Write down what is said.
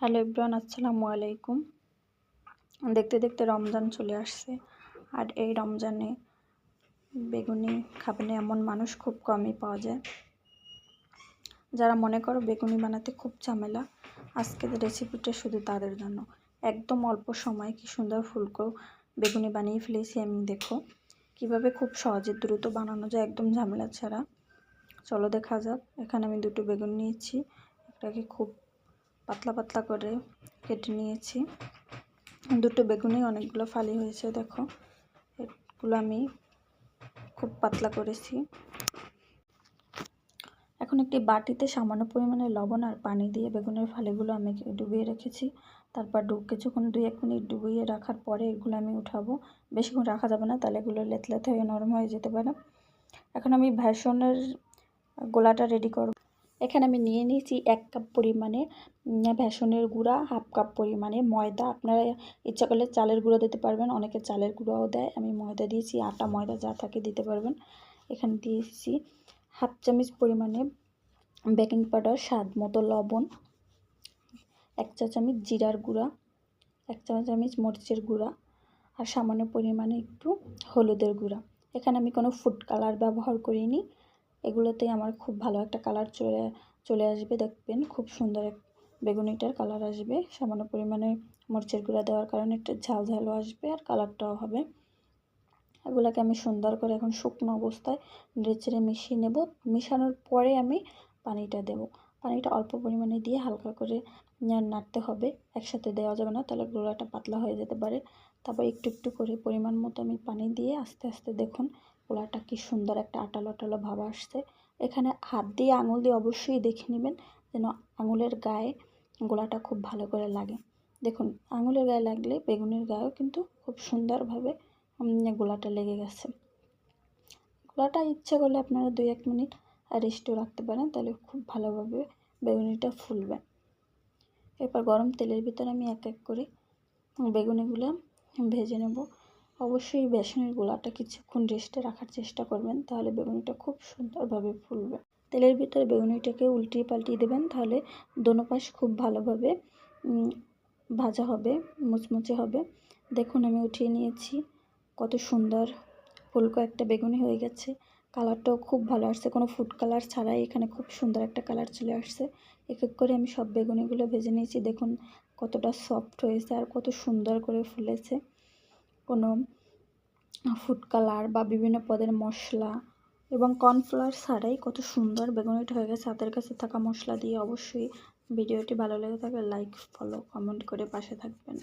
Hello everyone, আসসালামু আলাইকুম। দেখতে দেখতে রমজান চলে আসছে, আর এই রমজানে বেগুনি খাবে না এমন মানুষ খুব কমই পাওয়া যায়। যারা মনে করো বেগুনি বানাতে খুব ঝামেলা, আজকের রেসিপিটা শুধু তাদের জন্য। একদম অল্প সময় কি সুন্দর ফুলকো বেগুনি বানিয়ে ফেলেছি আমি। দেখো কিভাবে খুব সহজে দ্রুত বানানো যায় একদম ঝামেলা ছাড়া। চলো দেখা যাক। এখানে আমি দুটো বেগুন নিয়েছি, এটাকে খুব পাতলা পাতলা করে কেটে নিয়েছি। দুটো বেগুনই অনেকগুলো ফালি হয়েছে, দেখো এগুলো আমি খুব পাতলা করেছি। এখন একটি বাটিতে সামান্য পরিমাণে লবণ আর পানি দিয়ে বেগুনের ফালিগুলো আমি ডুবিয়ে রেখেছি। তারপর কিছুক্ষণ 2-1 মিনিট ডুবিয়ে রাখার পরে এগুলো আমি উঠাবো। বেশিক্ষণ রাখা যাবে না, তাহলে এগুলো লেতলেত হয়ে নরম হয়ে যেতে পারে। এখন আমি বেসনের গোলাটা রেডি করব। এখানে আমি নিয়ে নিয়েছি 1 কাপ পরিমাণে বেসনের গুঁড়া, 1/2 কাপ পরিমাণে ময়দা। আপনারা ইচ্ছা করলে চালের গুঁড়ো দিতে পারবেন, অনেকে চালের গুঁড়োও দেয়। আমি ময়দা দিয়েছি, আটা ময়দা যা থাকে দিতে পারবেন। এখানে দিয়েছি 1/2 চামচ পরিমাণে বেকিং পাউডার, স্বাদ মতো লবণ, 1 চা চামচ জিরার গুঁড়া, 1 চা চামচ মরিচের গুঁড়া, আর সামান্য পরিমাণে একটু হলুদের গুঁড়া। এখানে আমি কোনো ফুড কালার ব্যবহার করিনি। এগুলোতেই আমার খুব ভালো একটা কালার চলে আসবে, দেখবেন খুব সুন্দর বেগুনিটার কালার আসবে। সামান্য পরিমাণে মরিচের গুঁড়া দেওয়ার কারণে একটা ঝাল ঝালও আসবে আর কালারটাও হবে। এগুলোকে আমি সুন্দর করে এখন শুকনো অবস্থায় নেড়েচেড়ে মিশিয়ে নেব। মিশানোর পরে আমি পানিটা দেব। পানিটা অল্প পরিমাণে দিয়ে হালকা করে নাড়তে হবে, একসাথে দেওয়া যাবে না, তাহলে গোলাটা পাতলা হয়ে যেতে পারে। তারপর একটু একটু করে পরিমাণ মতো আমি পানি দিয়ে আস্তে আস্তে দেখুন গোলাটা কি সুন্দর একটা আটালো আটালো ভাব আসছে। এখানে হাত দিয়ে আঙুল দিয়ে অবশ্যই দেখে নেবেন যেন আঙুলের গায়ে গোলাটা খুব ভালো করে লাগে। দেখুন আঙুলের গায়ে লাগলে বেগুনের গায়েও কিন্তু খুব সুন্দরভাবে গোলাটা লেগে গেছে। গোলাটা ইচ্ছে করলে আপনারা 2-1 মিনিট রেস্টও রাখতে পারেন, তাহলে খুব ভালোভাবে বেগুনিটা ফুলবে। এরপর গরম তেলের ভিতরে আমি এক এক করে বেগুনিগুলো ভেজে নেব। অবশ্যই বেসনের গোলাটা কিছুক্ষণ রেস্টে রাখার চেষ্টা করবেন, তাহলে বেগুনিটা খুব সুন্দরভাবে ফুলবে। তেলের ভিতরে বেগুনিটাকে উল্টিয়ে পাল্টিয়ে দেবেন, তাহলে দোনো পাশ খুব ভালোভাবে ভাজা হবে, মুচমুচে হবে। দেখুন আমি উঠিয়ে নিয়েছি, কত সুন্দর ফুলকো একটা বেগুনি হয়ে গেছে। কালারটাও খুব ভালো আসছে, কোনো ফুড কালার ছাড়াই এখানে খুব সুন্দর একটা কালার চলে আসছে। এক এক করে আমি সব বেগুনিগুলো ভেজে নিয়েছি। দেখুন কতটা সফট হয়েছে আর কত সুন্দর করে ফুলেছে। কোনো ফুড কালার বা বিভিন্ন পদের মশলা এবং কর্নফ্লাওয়ার ছাড়াই কত সুন্দর বেগুনিটা হয়ে গেছে হাতের কাছে থাকা মশলা দিয়ে। অবশ্যই ভিডিওটি ভালো লেগে থাকলে লাইক, ফলো, কমেন্ট করে পাশে থাকবেন।